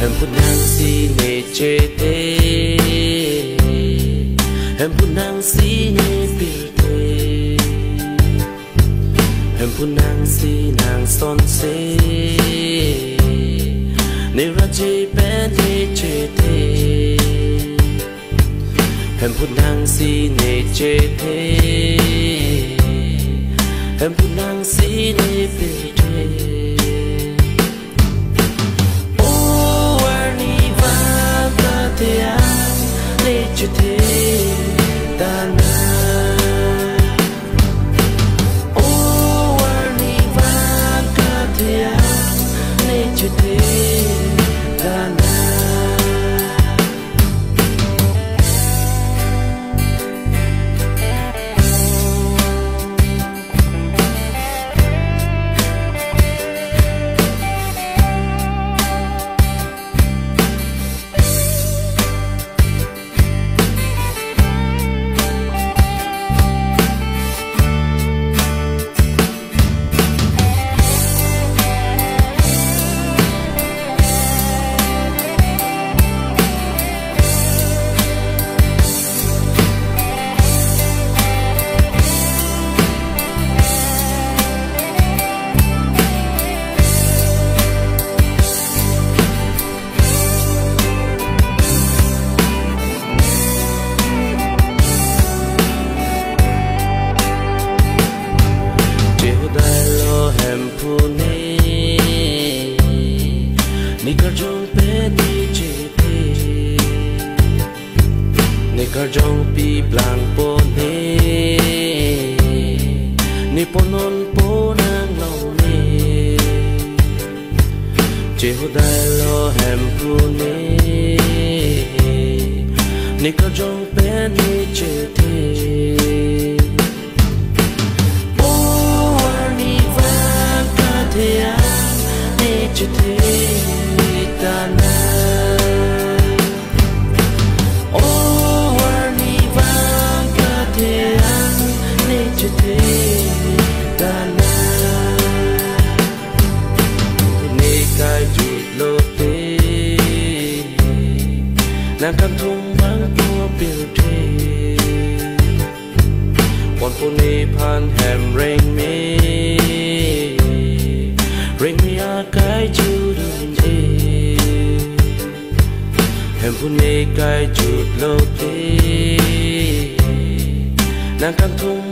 Hemphu nangsi nechethe Hemphu nangsi nepilthe Hemphu nangsi nang sonse Neraje ben nechethe Hemphu nangsi nechethe Hemphu nangsi nepilthe nechethe dana oh warni vakathya nechethe dana Hemphu ne nikarjong pe nechethe nikarjong pi blang po ne niponon po nang lau ne jehodai lo hemphu ne nikarjong pe nechethe nechethe dana oh warni vakathya nechethe dana nekai jut lote nang kam thung bang tua pilthe pon pone phan hem reng me Ring me a kai chut e Hemphu ne kai chut lo te Nang kam thung